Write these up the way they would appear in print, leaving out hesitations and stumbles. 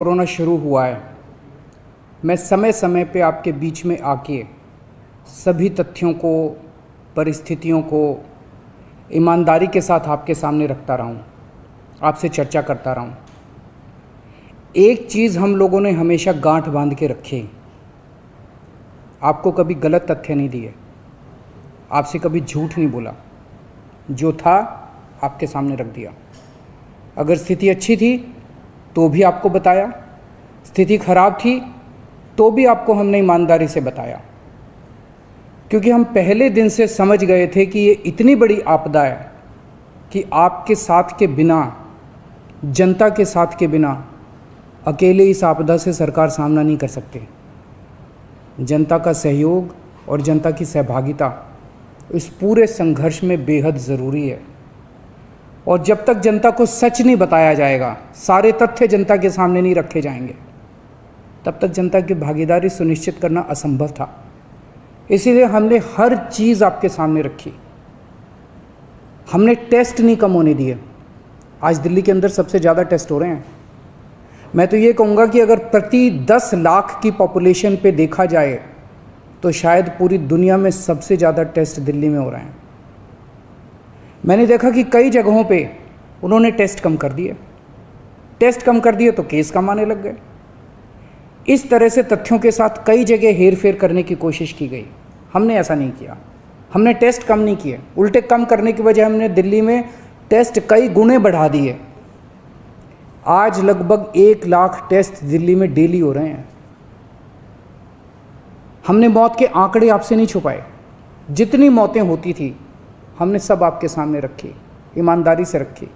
Corona शुरू हुआ है, मैं समय समय पे आपके बीच में आके सभी तथ्यों को, परिस्थितियों को ईमानदारी के साथ आपके सामने रखता रहा हूँ, आपसे चर्चा करता रहा हूँ। एक चीज़ हम लोगों ने हमेशा गांठ बांध के रखी, आपको कभी गलत तथ्य नहीं दिए, आपसे कभी झूठ नहीं बोला, जो था आपके सामने रख दिया। अगर स्थिति अच्छी थी तो भी आपको बताया, स्थिति खराब थी तो भी आपको हमने ईमानदारी से बताया, क्योंकि हम पहले दिन से समझ गए थे कि ये इतनी बड़ी आपदा है कि आपके साथ के बिना, जनता के साथ के बिना अकेले इस आपदा से सरकार सामना नहीं कर सकती। जनता का सहयोग और जनता की सहभागिता इस पूरे संघर्ष में बेहद ज़रूरी है। और जब तक जनता को सच नहीं बताया जाएगा, सारे तथ्य जनता के सामने नहीं रखे जाएंगे, तब तक जनता की भागीदारी सुनिश्चित करना असंभव था। इसीलिए हमने हर चीज़ आपके सामने रखी। हमने टेस्ट नहीं कम होने दिए। आज दिल्ली के अंदर सबसे ज़्यादा टेस्ट हो रहे हैं। मैं तो ये कहूँगा कि अगर प्रति 10 लाख की पॉपुलेशन पे देखा जाए तो शायद पूरी दुनिया में सबसे ज़्यादा टेस्ट दिल्ली में हो रहे हैं। मैंने देखा कि कई जगहों पे उन्होंने टेस्ट कम कर दिए, टेस्ट कम कर दिए तो केस कम आने लग गए। इस तरह से तथ्यों के साथ कई जगह हेर फेर करने की कोशिश की गई। हमने ऐसा नहीं किया, हमने टेस्ट कम नहीं किए, उल्टे कम करने की वजह हमने दिल्ली में टेस्ट कई गुने बढ़ा दिए। आज लगभग 1 लाख टेस्ट दिल्ली में डेली हो रहे हैं। हमने मौत के आंकड़े आपसे नहीं छुपाए, जितनी मौतें होती थी हमने सब आपके सामने रखी, ईमानदारी से रखी।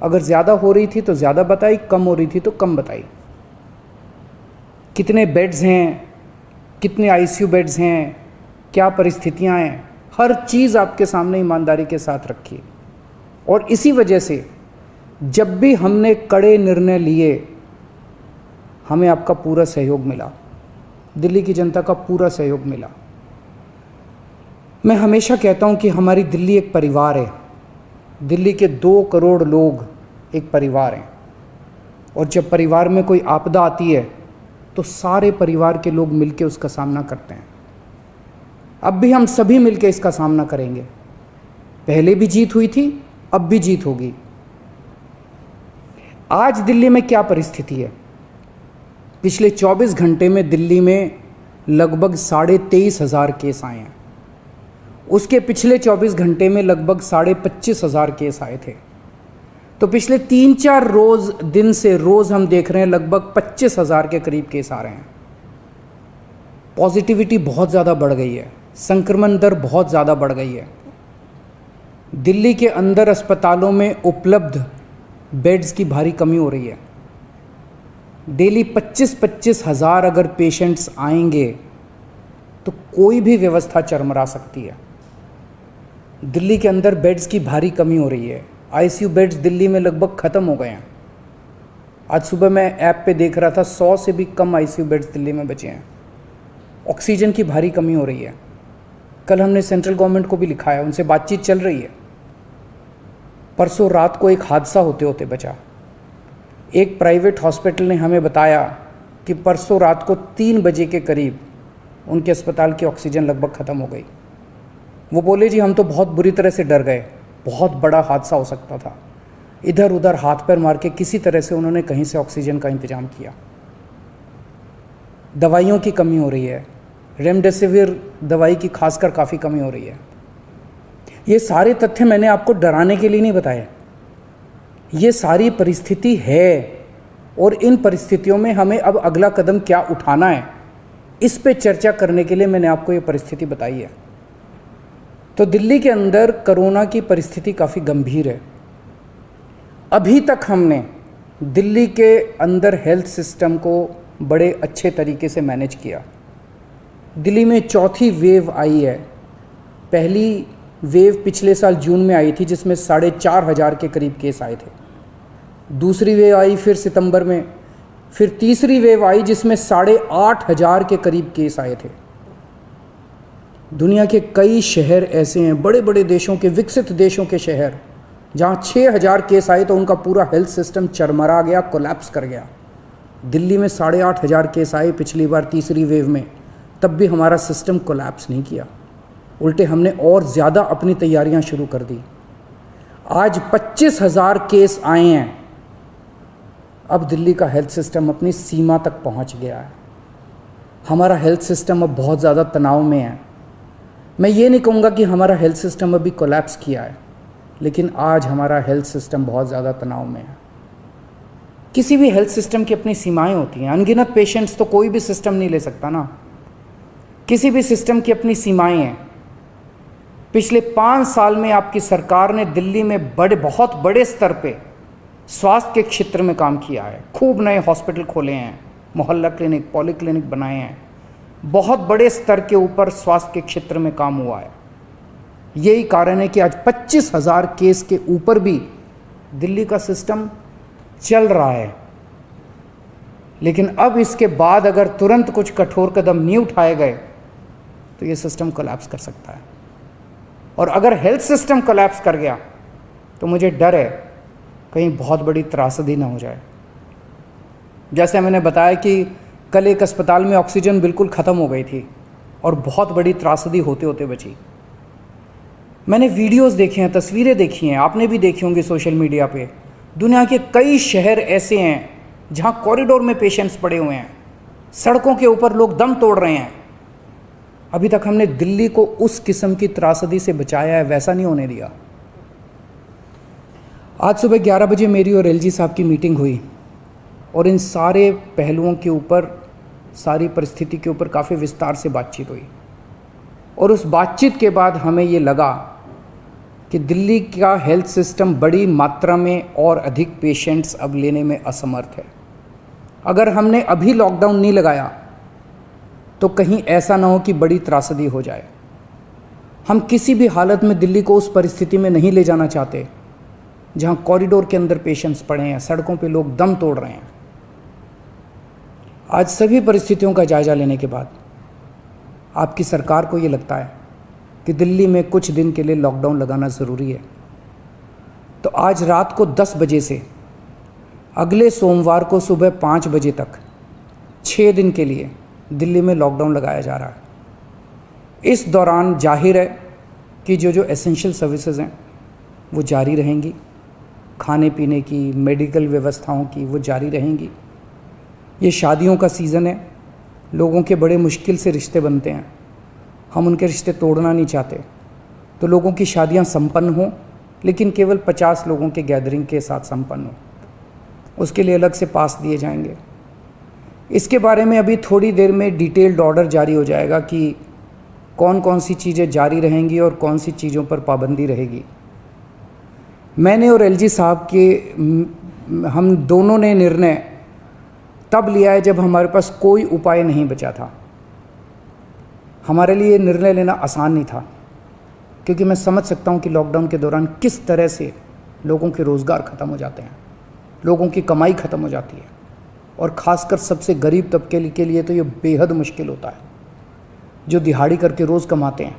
अगर ज़्यादा हो रही थी तो ज़्यादा बताई, कम हो रही थी तो कम बताई। कितने बेड्स हैं, कितने आईसीयू बेड्स हैं, क्या परिस्थितियां हैं, हर चीज़ आपके सामने ईमानदारी के साथ रखी। और इसी वजह से जब भी हमने कड़े निर्णय लिए, हमें आपका पूरा सहयोग मिला, दिल्ली की जनता का पूरा सहयोग मिला। मैं हमेशा कहता हूं कि हमारी दिल्ली एक परिवार है। दिल्ली के 2 करोड़ लोग एक परिवार हैं, और जब परिवार में कोई आपदा आती है तो सारे परिवार के लोग मिलकर उसका सामना करते हैं। अब भी हम सभी मिलकर इसका सामना करेंगे। पहले भी जीत हुई थी, अब भी जीत होगी। आज दिल्ली में क्या परिस्थिति है? पिछले 24 घंटे में दिल्ली में लगभग 23,500 केस आए हैं। उसके पिछले 24 घंटे में लगभग 25,500 केस आए थे। तो पिछले 3-4 दिन से रोज़ हम देख रहे हैं लगभग 25,000 के करीब केस आ रहे हैं। पॉजिटिविटी बहुत ज़्यादा बढ़ गई है, संक्रमण दर बहुत ज़्यादा बढ़ गई है। दिल्ली के अंदर अस्पतालों में उपलब्ध बेड्स की भारी कमी हो रही है। डेली 25-25 हज़ार अगर पेशेंट्स आएंगे तो कोई भी व्यवस्था चरमरा सकती है। दिल्ली के अंदर बेड्स की भारी कमी हो रही है। आईसीयू बेड्स दिल्ली में लगभग ख़त्म हो गए हैं। आज सुबह मैं ऐप पे देख रहा था 100 से भी कम आईसीयू बेड्स दिल्ली में बचे हैं। ऑक्सीजन की भारी कमी हो रही है। कल हमने सेंट्रल गवर्नमेंट को भी लिखा है, उनसे बातचीत चल रही है। परसों रात को एक हादसा होते होते बचा। एक प्राइवेट हॉस्पिटल ने हमें बताया कि परसों रात को 3 बजे के करीब उनके अस्पताल की ऑक्सीजन लगभग ख़त्म हो गई। वो बोले जी हम तो बहुत बुरी तरह से डर गए, बहुत बड़ा हादसा हो सकता था। इधर उधर हाथ पैर मार के किसी तरह से उन्होंने कहीं से ऑक्सीजन का इंतजाम किया। दवाइयों की कमी हो रही है, रेमडेसिविर दवाई की खासकर काफ़ी कमी हो रही है। ये सारे तथ्य मैंने आपको डराने के लिए नहीं बताए, ये सारी परिस्थिति है। और इन परिस्थितियों में हमें अब अगला कदम क्या उठाना है, इस पे चर्चा करने के लिए मैंने आपको ये परिस्थिति बताई है। तो दिल्ली के अंदर कोरोना की परिस्थिति काफ़ी गंभीर है। अभी तक हमने दिल्ली के अंदर हेल्थ सिस्टम को बड़े अच्छे तरीके से मैनेज किया। दिल्ली में 4थी वेव आई है। पहली वेव पिछले साल जून में आई थी, जिसमें 4,500 के करीब केस आए थे। दूसरी वेव आई फिर सितंबर में, फिर तीसरी वेव आई जिसमें 8,500 के करीब केस आए थे। दुनिया के कई शहर ऐसे हैं, बड़े बड़े देशों के, विकसित देशों के शहर, जहाँ 6,000 केस आए तो उनका पूरा हेल्थ सिस्टम चरमरा गया, कोलैप्स कर गया। दिल्ली में 8,500 केस आए पिछली बार तीसरी वेव में, तब भी हमारा सिस्टम कोलैप्स नहीं किया, उल्टे हमने और ज़्यादा अपनी तैयारियां शुरू कर दी। आज 25,000 केस आए हैं। अब दिल्ली का हेल्थ सिस्टम अपनी सीमा तक पहुंच गया है। हमारा हेल्थ सिस्टम अब बहुत ज़्यादा तनाव में है। मैं ये नहीं कहूँगा कि हमारा हेल्थ सिस्टम अभी कोलैप्स किया है, लेकिन आज हमारा हेल्थ सिस्टम बहुत ज़्यादा तनाव में है। किसी भी हेल्थ सिस्टम की अपनी सीमाएं होती हैं। अनगिनत पेशेंट्स तो कोई भी सिस्टम नहीं ले सकता ना। किसी भी सिस्टम की अपनी सीमाएं हैं। पिछले 5 साल में आपकी सरकार ने दिल्ली में बहुत बड़े स्तर पे स्वास्थ्य के क्षेत्र में काम किया है। खूब नए हॉस्पिटल खोले हैं, मोहल्ला क्लिनिक, पॉलीक्लिनिक बनाए हैं। बहुत बड़े स्तर के ऊपर स्वास्थ्य के क्षेत्र में काम हुआ है। यही कारण है कि आज 25,000 केस के ऊपर भी दिल्ली का सिस्टम चल रहा है। लेकिन अब इसके बाद अगर तुरंत कुछ कठोर कदम नहीं उठाए गए तो ये सिस्टम कोलैप्स कर सकता है। और अगर हेल्थ सिस्टम कोलैप्स कर गया तो मुझे डर है कहीं बहुत बड़ी त्रासदी ना हो जाए। जैसे मैंने बताया कि कल एक अस्पताल में ऑक्सीजन बिल्कुल ख़त्म हो गई थी और बहुत बड़ी त्रासदी होते होते बची। मैंने वीडियोस देखे हैं, तस्वीरें देखी हैं, आपने भी देखी होंगी सोशल मीडिया पे। दुनिया के कई शहर ऐसे हैं जहां कॉरिडोर में पेशेंट्स पड़े हुए हैं, सड़कों के ऊपर लोग दम तोड़ रहे हैं। अभी तक हमने दिल्ली को उस किस्म की त्रासदी से बचाया है, वैसा नहीं होने दिया। आज सुबह 11 बजे मेरी और एलजी साहब की मीटिंग हुई और इन सारे पहलुओं के ऊपर, सारी परिस्थिति के ऊपर काफ़ी विस्तार से बातचीत हुई। और उस बातचीत के बाद हमें ये लगा कि दिल्ली का हेल्थ सिस्टम बड़ी मात्रा में और अधिक पेशेंट्स अब लेने में असमर्थ है। अगर हमने अभी लॉकडाउन नहीं लगाया तो कहीं ऐसा ना हो कि बड़ी त्रासदी हो जाए। हम किसी भी हालत में दिल्ली को उस परिस्थिति में नहीं ले जाना चाहते जहां कॉरिडोर के अंदर पेशेंट्स पड़े हैं, सड़कों पे लोग दम तोड़ रहे हैं। आज सभी परिस्थितियों का जायजा लेने के बाद आपकी सरकार को ये लगता है कि दिल्ली में कुछ दिन के लिए लॉकडाउन लगाना ज़रूरी है, तो आज रात को 10 बजे से अगले सोमवार को सुबह 5 बजे तक 6 दिन के लिए दिल्ली में लॉकडाउन लगाया जा रहा है। इस दौरान जाहिर है कि जो एसेंशियल सर्विसेज हैं वो जारी रहेंगी, खाने पीने की, मेडिकल व्यवस्थाओं की वो जारी रहेंगी। ये शादियों का सीज़न है, लोगों के बड़े मुश्किल से रिश्ते बनते हैं, हम उनके रिश्ते तोड़ना नहीं चाहते, तो लोगों की शादियां संपन्न हों, लेकिन केवल 50 लोगों के गैदरिंग के साथ संपन्न हो। उसके लिए अलग से पास दिए जाएंगे। इसके बारे में अभी थोड़ी देर में डिटेल्ड ऑर्डर जारी हो जाएगा कि कौन कौन सी चीज़ें जारी रहेंगी और कौन सी चीज़ों पर पाबंदी रहेगी। मैंने और एलजी साहब के हम दोनों ने निर्णय तब लिया है जब हमारे पास कोई उपाय नहीं बचा था। हमारे लिए निर्णय लेना आसान नहीं था, क्योंकि मैं समझ सकता हूँ कि लॉकडाउन के दौरान किस तरह से लोगों के रोज़गार ख़त्म हो जाते हैं, लोगों की कमाई ख़त्म हो जाती है, और ख़ासकर सबसे गरीब तबके के लिए तो ये बेहद मुश्किल होता है। जो दिहाड़ी करके रोज़ कमाते हैं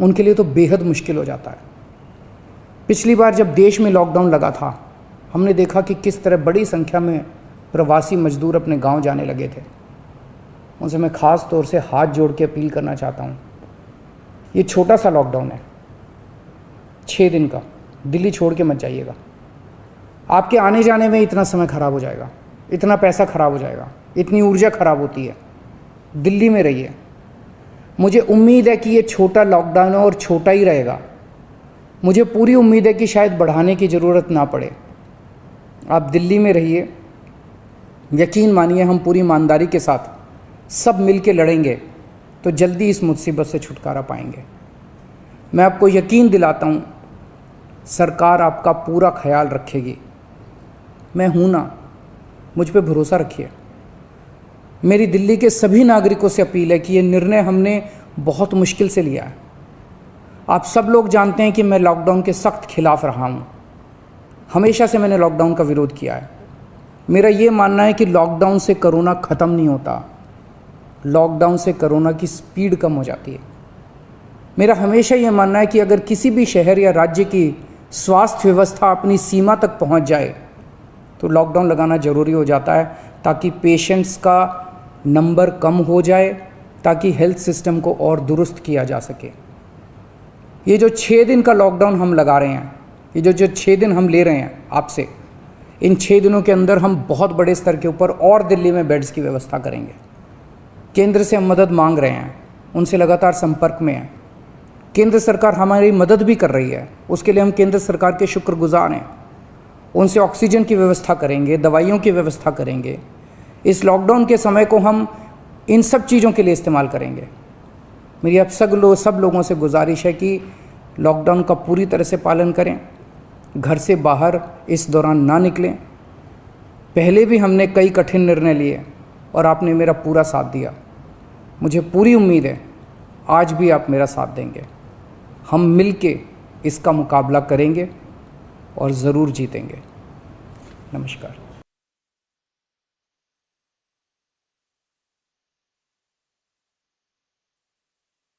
उनके लिए तो बेहद मुश्किल हो जाता है। पिछली बार जब देश में लॉकडाउन लगा था, हमने देखा कि किस तरह बड़ी संख्या में प्रवासी मजदूर अपने गांव जाने लगे थे। उनसे मैं ख़ास तौर से हाथ जोड़ के अपील करना चाहता हूँ, ये छोटा सा लॉकडाउन है, 6 दिन का, दिल्ली छोड़ के मत जाइएगा। आपके आने जाने में इतना समय ख़राब हो जाएगा, इतना पैसा ख़राब हो जाएगा, इतनी ऊर्जा ख़राब होती है। दिल्ली में रहिए। मुझे उम्मीद है कि ये छोटा लॉकडाउन है और छोटा ही रहेगा। मुझे पूरी उम्मीद है कि शायद बढ़ाने की ज़रूरत ना पड़े। आप दिल्ली में रहिए। यकीन मानिए, हम पूरी ईमानदारी के साथ सब मिल के लड़ेंगे तो जल्दी इस मुसीबत से छुटकारा पाएंगे। मैं आपको यकीन दिलाता हूँ, सरकार आपका पूरा ख्याल रखेगी। मैं हूँ ना, मुझ पे भरोसा रखिए। मेरी दिल्ली के सभी नागरिकों से अपील है कि ये निर्णय हमने बहुत मुश्किल से लिया है। आप सब लोग जानते हैं कि मैं लॉकडाउन के सख्त खिलाफ रहा हूँ। हमेशा से मैंने लॉकडाउन का विरोध किया है। मेरा ये मानना है कि लॉकडाउन से कोरोना ख़त्म नहीं होता, लॉकडाउन से कोरोना की स्पीड कम हो जाती है। मेरा हमेशा ये मानना है कि अगर किसी भी शहर या राज्य की स्वास्थ्य व्यवस्था अपनी सीमा तक पहुंच जाए तो लॉकडाउन लगाना ज़रूरी हो जाता है, ताकि पेशेंट्स का नंबर कम हो जाए, ताकि हेल्थ सिस्टम को और दुरुस्त किया जा सके। ये जो 6 दिन का लॉकडाउन हम लगा रहे हैं, ये जो 6 दिन हम ले रहे हैं आपसे, इन 6 दिनों के अंदर हम बहुत बड़े स्तर के ऊपर और दिल्ली में बेड्स की व्यवस्था करेंगे। केंद्र से हम मदद मांग रहे हैं, उनसे लगातार संपर्क में हैं। केंद्र सरकार हमारी मदद भी कर रही है, उसके लिए हम केंद्र सरकार के शुक्रगुजार हैं। उनसे ऑक्सीजन की व्यवस्था करेंगे, दवाइयों की व्यवस्था करेंगे। इस लॉकडाउन के समय को हम इन सब चीज़ों के लिए इस्तेमाल करेंगे। मेरी अब सब लोगों से गुजारिश है कि लॉकडाउन का पूरी तरह से पालन करें, घर से बाहर इस दौरान ना निकलें। पहले भी हमने कई कठिन निर्णय लिए और आपने मेरा पूरा साथ दिया। मुझे पूरी उम्मीद है आज भी आप मेरा साथ देंगे। हम मिलके इसका मुकाबला करेंगे और ज़रूर जीतेंगे। नमस्कार।